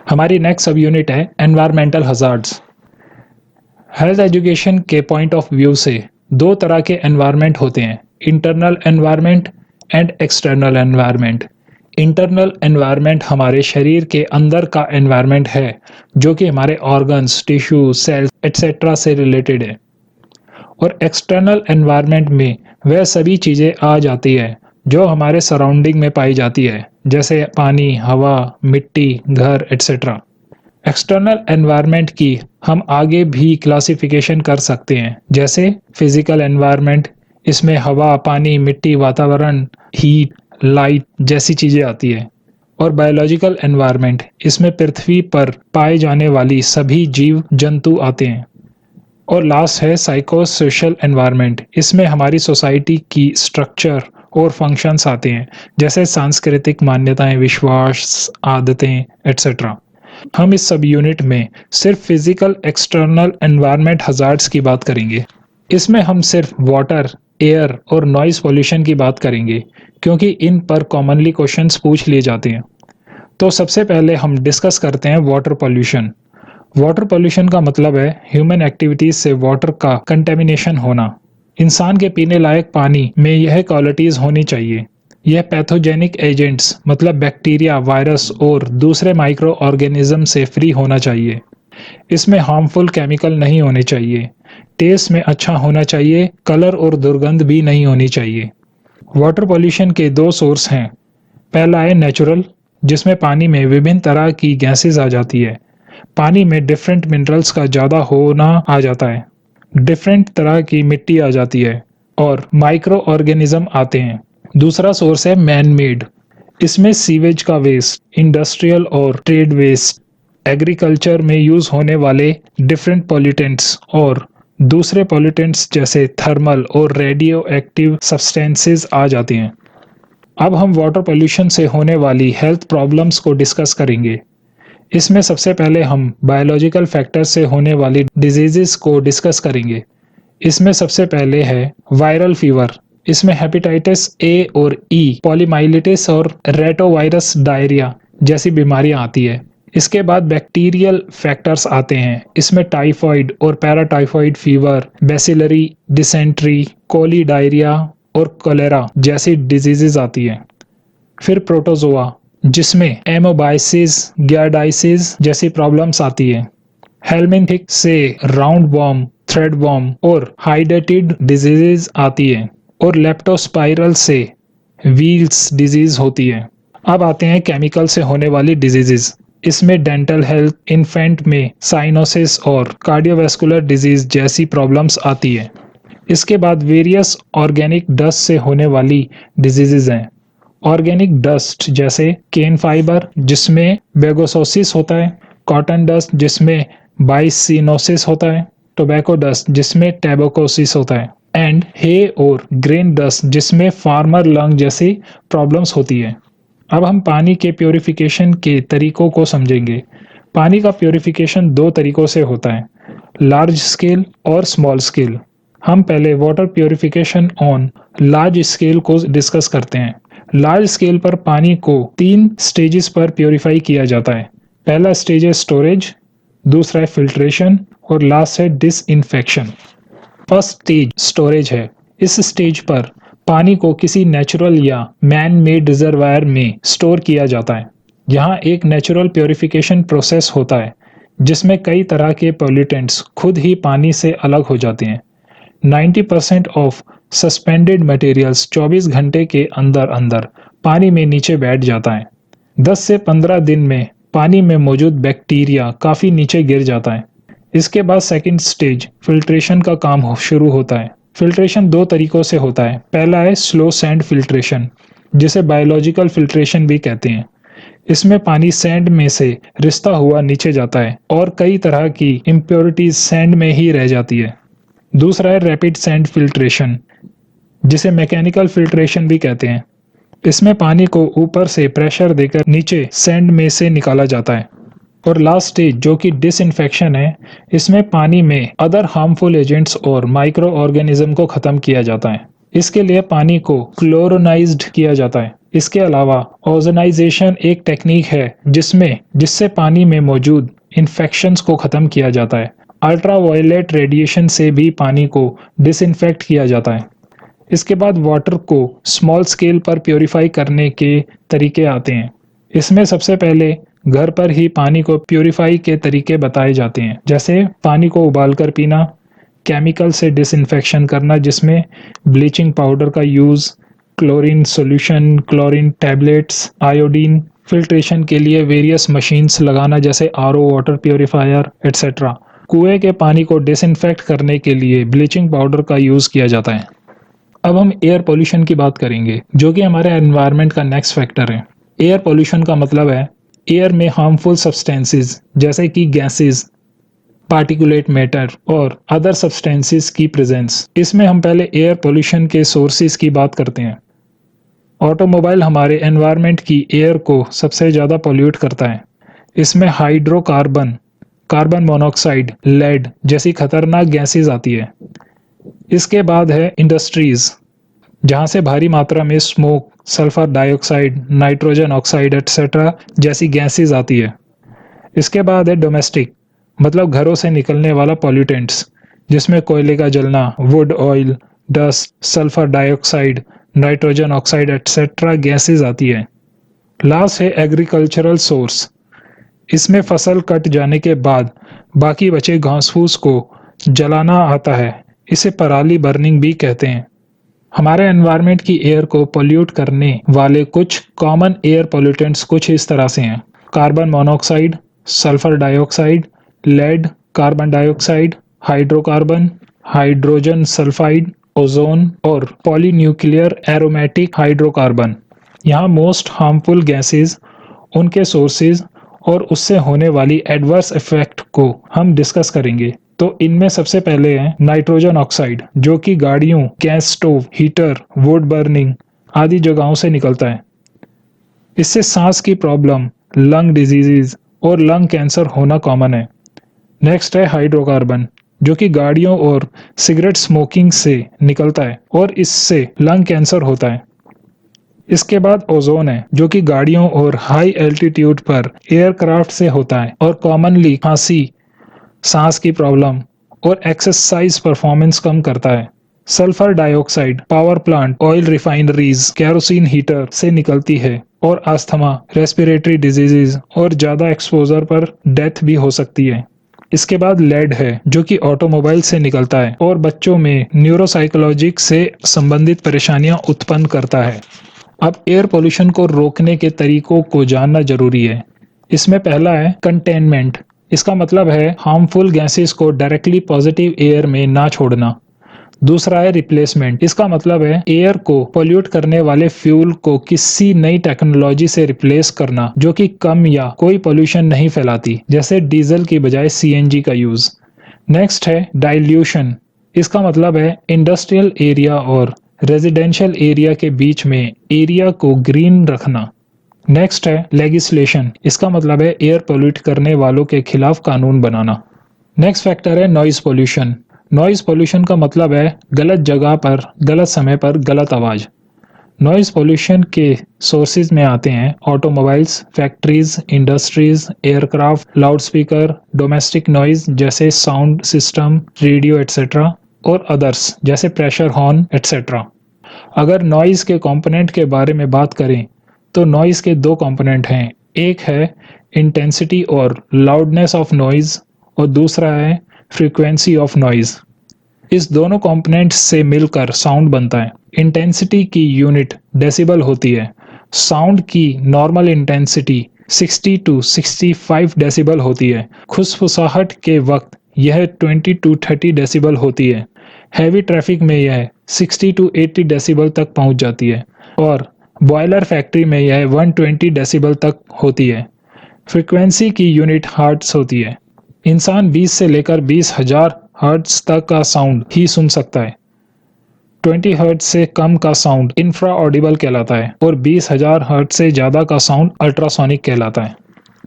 हमारी नेक्स्ट सब यूनिट है एनवायरमेंटल हजार्ड्स। हेल्थ एजुकेशन के पॉइंट ऑफ व्यू से दो तरह के एनवायरनमेंट होते हैं, internal environment and external environment. Internal environment हमारे शरीर के अंदर का एनवायरनमेंट है जो कि हमारे ऑर्गन्स, टिश्यू, सेल्स एटसेट्रा से रिलेटेड है। और एक्सटर्नल एनवायरनमेंट में वह सभी चीज़ें आ जाती है जो हमारे सराउंडिंग में पाई जाती है, जैसे पानी, हवा, मिट्टी, घर एटसेट्रा। एक्सटर्नल एनवायरनमेंट की हम आगे भी क्लासिफिकेशन कर सकते हैं, जैसे फिजिकल एनवायरनमेंट, इसमें हवा, पानी, मिट्टी, वातावरण, हीट, लाइट जैसी चीज़ें आती है। और बायोलॉजिकल एनवायरनमेंट, इसमें पृथ्वी पर पाए जाने वाली सभी जीव जंतु आते हैं। और लास्ट है साइको सोशल एनवायरनमेंट, इसमें हमारी सोसाइटी की स्ट्रक्चर और फंक्शंस आते हैं, जैसे सांस्कृतिक मान्यताएं, विश्वास, आदतें एटसेट्रा। हम इस सब यूनिट में सिर्फ फिजिकल एक्सटर्नल एनवायरनमेंट हजार्ड्स की बात करेंगे। इसमें हम सिर्फ वाटर, एयर और नॉइज पोल्यूशन की बात करेंगे, क्योंकि इन पर कॉमनली क्वेश्चंस पूछ लिए जाते हैं। तो सबसे पहले हम डिस्कस करते हैं वाटर पोल्यूशन। वाटर पोल्यूशन का मतलब है ह्यूमन एक्टिविटीज से वाटर का कंटेमिनेशन होना। इंसान के पीने लायक पानी में यह क्वालिटीज होनी चाहिए। यह पैथोजेनिक एजेंट्स मतलब बैक्टीरिया, वायरस और दूसरे माइक्रो ऑर्गेनिज्म से फ्री होना चाहिए। इसमें हार्मफुल केमिकल नहीं होने चाहिए। टेस्ट में अच्छा होना चाहिए, कलर और दुर्गंध भी नहीं होनी चाहिए। वाटर पोल्यूशन के दो सोर्स हैं। पहला है नेचुरल, जिसमें पानी में विभिन्न तरह की गैसेस आ जाती है। पानी में डिफरेंट मिनरल्स का ज़्यादा होना आ जाता है, डिफरेंट तरह की मिट्टी आ जाती है और माइक्रो ऑर्गेनिज्म आते हैं। दूसरा सोर्स है मैन मेड, इसमें सीवेज का वेस्ट, इंडस्ट्रियल और ट्रेड वेस्ट, एग्रीकल्चर में यूज होने वाले डिफरेंट पॉल्यूटेंट्स और दूसरे पॉल्यूटेंट्स जैसे थर्मल और रेडियो एक्टिव सब्सटेंसेस आ जाते हैं। अब हम वाटर पोल्यूशन से होने वाली हेल्थ प्रॉब्लम्स को डिस्कस करेंगे। इसमें सबसे पहले हम बायोलॉजिकल फैक्टर से होने वाली डिजीजेस को डिस्कस करेंगे। इसमें सबसे पहले है वायरल फीवर। इसमें हेपेटाइटिस ए और ई, पॉलीमाइलिटिस और रेटोवायरस डायरिया जैसी बीमारियां आती है। इसके बाद बैक्टीरियल फैक्टर्स आते हैं। इसमें टाइफाइड और paratyphoid fever, bacillary dysentery, coli diarrhoea और कोलेरा जैसी डिजीजेस आती हैं। फिर प्रोटोजोआ, जिसमें एमोबाइसिस, गियार्डाइसिस जैसी प्रॉब्लम्स आती है। हेलमिंथिक से राउंड वॉर्म, थ्रेड वॉर्म और हाइडेटेड डिजीजेस आती है। और लेप्टोस्पाइरल से व्हील्स डिजीज होती है। अब आते हैं केमिकल से होने वाली डिजीजेस। इसमें डेंटल हेल्थ, इन्फेंट में साइनोसिस और कार्डियोवैस्कुलर डिजीज जैसी प्रॉब्लम्स आती है। इसके बाद वेरियस ऑर्गेनिक डस्ट से होने वाली डिजीजेज हैं। ऑर्गेनिक डस्ट जैसे केन फाइबर जिसमें बेगोसोसिस होता है, कॉटन डस्ट जिसमें बाइसिनोसिस होता है, टोबैको डस्ट जिसमें टैबोकोसिस होता है, एंड हे और ग्रेन डस्ट जिसमें फार्मर लंग जैसी प्रॉब्लम्स होती है। अब हम पानी के प्योरिफिकेशन के तरीकों को समझेंगे। पानी का प्योरिफिकेशन दो तरीकों से होता है, लार्ज स्केल और स्मॉल स्केल। हम पहले water purification on large scale को डिस्कस करते हैं। लार्ज स्केल पर पानी को 3 स्टेजेस पर प्योरीफाई किया जाता है। पहला स्टेज है स्टोरेज, दूसरा है फिल्ट्रेशन और लास्ट है डिसइंफेक्शन। फर्स्ट स्टेज स्टोरेज है। इस स्टेज पर पानी को किसी नेचुरल या मैन मेड रिजर्वायर में स्टोर किया जाता है। यहाँ एक नेचुरल प्योरिफिकेशन प्रोसेस होता है जिसमें कई तरह के पॉल्यूटेंट्स खुद ही पानी से अलग हो जाते हैं। 90% ऑफ सस्पेंडेड मटेरियल्स 24 घंटे के अंदर अंदर पानी में नीचे बैठ जाता है। 10 से 15 दिन में पानी में मौजूद बैक्टीरिया काफ़ी नीचे गिर जाता है। इसके बाद सेकंड स्टेज फिल्ट्रेशन का काम शुरू होता है। फिल्ट्रेशन दो तरीकों से होता है। पहला है स्लो सैंड फिल्ट्रेशन, जिसे बायोलॉजिकल फिल्ट्रेशन भी कहते हैं। इसमें पानी सैंड में से रिसता हुआ नीचे जाता है और कई तरह की इम्प्योरिटीज सैंड में ही रह जाती है। दूसरा है रैपिड सैंड फिल्ट्रेशन, जिसे मैकेनिकल फिल्ट्रेशन भी कहते हैं। इसमें पानी को ऊपर से प्रेशर देकर नीचे सैंड में से निकाला जाता है। और लास्ट स्टेज जो कि डिसइंफेक्शन है, इसमें पानी में अदर हार्मफुल एजेंट्स और माइक्रो ऑर्गेनिज्म को खत्म किया जाता है। इसके लिए पानी को क्लोरोनाइज्ड किया जाता है। इसके अलावा ओजोनाइजेशन एक टेक्निक है जिससे पानी में मौजूद इन्फेक्शंस को खत्म किया जाता है। अल्ट्रावायलेट रेडिएशन से भी पानी को डिसइंफेक्ट किया जाता है। इसके बाद वाटर को स्मॉल स्केल पर प्योरीफाई करने के तरीके आते हैं। इसमें सबसे पहले घर पर ही पानी को प्योरीफाई के तरीके बताए जाते हैं, जैसे पानी को उबालकर पीना, केमिकल से डिसइंफेक्शन करना जिसमें ब्लीचिंग पाउडर का use, chlorine solution, chlorine tablets, iodine, filtration के लिए वेरियस मशीन्स लगाना जैसे आरओ वाटर प्योरीफायर एटसेट्रा। कुएं के पानी को डिसइंफेक्ट करने के लिए ब्लीचिंग पाउडर का यूज़ किया जाता है। अब हम एयर पोल्यूशन की बात करेंगे, जो कि हमारे एनवायरनमेंट का नेक्स्ट फैक्टर है। एयर पोल्यूशन का मतलब है एयर में हार्मफुल सब्सटेंसेस जैसे कि गैसेस, पार्टिकुलेट मैटर और अदर सब्सटेंसेस की प्रेजेंस। इसमें हम पहले एयर पोल्यूशन के सोर्सेज की बात करते हैं। ऑटोमोबाइल हमारे एनवायरनमेंट की एयर को सबसे ज़्यादा पोल्यूट करता है। इसमें हाइड्रोकार्बन, कार्बन मोनोऑक्साइड, लेड जैसी खतरनाक गैसेस आती है। इसके बाद है इंडस्ट्रीज, जहां से भारी मात्रा में smoke, sulphur dioxide, nitrogen oxide etcetera जैसी गैसेस आती है। इसके बाद है डोमेस्टिक, मतलब घरों से निकलने वाला पॉल्यूटेंट्स, जिसमें कोयले का जलना, would oil, dust, sulphur dioxide, nitrogen oxide etcetera gases आती है। लास्ट है एग्रीकल्चरल सोर्स। इसमें फसल कट जाने के बाद बाकी बचे घास फूस को जलाना आता है। इसे पराली बर्निंग भी कहते हैं। हमारे एनवायरनमेंट की एयर को पोल्यूट करने वाले कुछ कॉमन एयर पोल्यूटेंट्स कुछ इस तरह से हैं: carbon monoxide, sulphur dioxide, lead, carbon dioxide, hydrocarbon, hydrogen sulphide, ozone और पॉलीन्यूक्लियर एरोमेटिक हाइड्रोकार्बन। यहाँ मोस्ट हार्मफुल गैसेस, उनके सोर्सेज और उससे होने एडवर्स एडवर्स इफेक्ट को हम डिस्कस करेंगे। तो इनमें सबसे पहले है नाइट्रोजन ऑक्साइड, जो कि गाड़ियों, gas stove, heater, would burning आदि जगहों से निकलता है। इससे सांस की प्रॉब्लम, लंग डिजीजेज और लंग कैंसर होना कॉमन है। नेक्स्ट है हाइड्रोकार्बन, जो कि गाड़ियों और सिगरेट स्मोकिंग से निकलता है और इससे लंग कैंसर होता है। इसके बाद ओजोन है, जो कि गाड़ियों और हाई एल्टीट्यूड पर एयरक्राफ्ट से होता है और कॉमनली खांसी, सांस की प्रॉब्लम और एक्सरसाइज परफॉर्मेंस कम करता है। Sulphur dioxide power plant, oil refineries, kerosene heater से निकलती है और अस्थमा, रेस्पिरेटरी डिजीजेज और ज्यादा एक्सपोजर पर डेथ भी हो सकती है। इसके बाद लेड है, जो कि ऑटोमोबाइल से निकलता है और बच्चों में न्यूरोसाइकोलॉजिक से संबंधित परेशानियां उत्पन्न करता है। अब एयर पोल्यूशन को रोकने के तरीकों को जानना जरूरी है। इसमें पहला है कंटेनमेंट। इसका मतलब है हार्मफुल गैसेस को डायरेक्टली पॉजिटिव एयर में ना छोड़ना। दूसरा है रिप्लेसमेंट। इसका मतलब है एयर को पोल्यूट करने वाले फ्यूल को किसी नई टेक्नोलॉजी से रिप्लेस करना जो कि कम या कोई पोल्यूशन नहीं फैलाती, जैसे डीजल की बजाय सीएनजी का यूज। नेक्स्ट है डाइल्यूशन। इसका मतलब है इंडस्ट्रियल एरिया और रेजिडेंशियल एरिया के बीच में एरिया को ग्रीन रखना। नेक्स्ट है लेगिस्लेशन। इसका मतलब है एयर पोल्यूट करने वालों के खिलाफ कानून बनाना। नेक्स्ट फैक्टर है नॉइज पोल्यूशन। नॉइज पोल्यूशन का मतलब है गलत जगह पर, गलत समय पर गलत आवाज। नॉइज पोल्यूशन के सोर्सेज में आते हैं automobiles, factories, industries, aircraft, loudspeaker, domestic noise जैसे साउंड सिस्टम, रेडियो एटसेट्रा और अदर्स जैसे प्रेशर हॉर्न एटसेट्रा। अगर नॉइज के कंपोनेंट के बारे में बात करें तो नॉइज के दो कंपोनेंट हैं। एक है इंटेंसिटी और लाउडनेस ऑफ नॉइज और दूसरा है फ्रीक्वेंसी ऑफ नॉइज। इस दोनों कंपोनेंट्स से मिलकर साउंड बनता है। इंटेंसिटी की यूनिट डेसिबल होती है। साउंड की नॉर्मल इंटेंसिटी 60 टू 65 डेसिबल होती है। खुसफुसाहट के वक्त यह 20 टू 30 डेसिबल होती है। हैवी ट्रैफिक में यह 60 टू 80 डेसिबल तक पहुंच जाती है और बॉयलर फैक्ट्री में यह 120 डेसिबल तक होती है। फ्रीक्वेंसी की यूनिट हर्ट्ज होती है। इंसान 20 से लेकर 20,000 हर्ट्ज तक का साउंड ही सुन सकता है। 20 हर्ट्ज से कम का साउंड इंफ्रा ऑडिबल कहलाता है और 20,000 हर्ट्ज से ज्यादा का साउंड अल्ट्रासोनिक कहलाता है।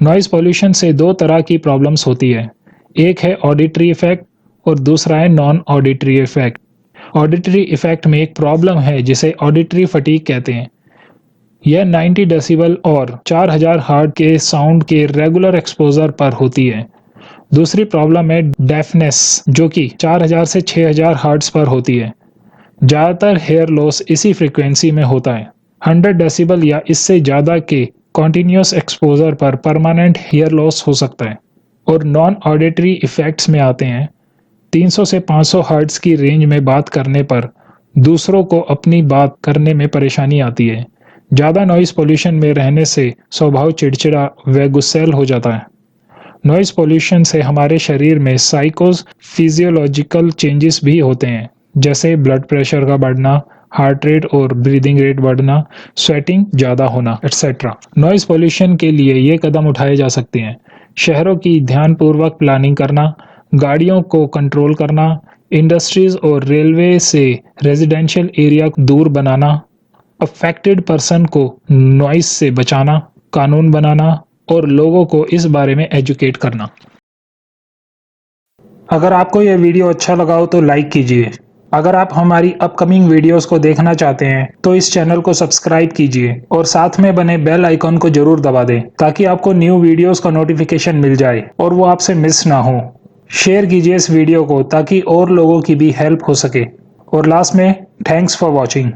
नॉइज पोल्यूशन से दो तरह की प्रॉब्लम्स होती है। एक है ऑडिटरी इफेक्ट और दूसरा है non auditory effect. Auditory effect में एक प्रॉब्लम है जिसे ऑडिटरी फटीग कहते हैं। यह 90 डेसिबल और 4000 हर्ट्ज के साउंड के रेगुलर एक्सपोजर पर होती है। दूसरी प्रॉब्लम है डेफनेस, जो कि 4000 से 6000 हर्ट्ज पर होती है। ज़्यादातर हेयर लॉस इसी फ्रीक्वेंसी में होता है। 100 डेसिबल या इससे ज़्यादा के कॉन्टिन्यूस एक्सपोजर पर परमानेंट हेयर लॉस हो सकता है। और नॉन ऑडिटरी इफेक्ट्स में आते हैं। 300 से 500 हर्ट्ज की रेंज में बात करने पर दूसरों को अपनी बात करने में परेशानी आती है। ज़्यादा नॉइस पोल्यूशन में रहने से स्वभाव चिड़चिड़ा व गुस्सैल हो जाता है। नॉइस पोल्यूशन से हमारे शरीर में साइकोस फिजियोलॉजिकल चेंजेस भी होते हैं, जैसे ब्लड प्रेशर का बढ़ना, हार्ट रेट और ब्रीदिंग रेट बढ़ना, स्वेटिंग ज़्यादा होना, एटसेट्रा। नॉइस पोल्यूशन के लिए ये कदम उठाए जा सकते हैं। शहरों की ध्यानपूर्वक प्लानिंग करना, गाड़ियों को कंट्रोल करना, इंडस्ट्रीज और रेलवे से रेजिडेंशियल एरिया दूर बनाना, अफेक्टेड पर्सन को नॉइस से बचाना, कानून बनाना और लोगों को इस बारे में एजुकेट करना। अगर आपको यह वीडियो अच्छा लगा हो तो लाइक कीजिए। अगर आप हमारी अपकमिंग वीडियोस को देखना चाहते हैं तो इस चैनल को सब्सक्राइब कीजिए और साथ में बने बेल आइकॉन को जरूर दबा दें ताकि आपको न्यू वीडियोस का नोटिफिकेशन मिल जाए और वो आपसे मिस ना हो। शेयर कीजिए इस वीडियो को ताकि और लोगों की भी हेल्प हो सके। और लास्ट में, थैंक्स फॉर वॉचिंग।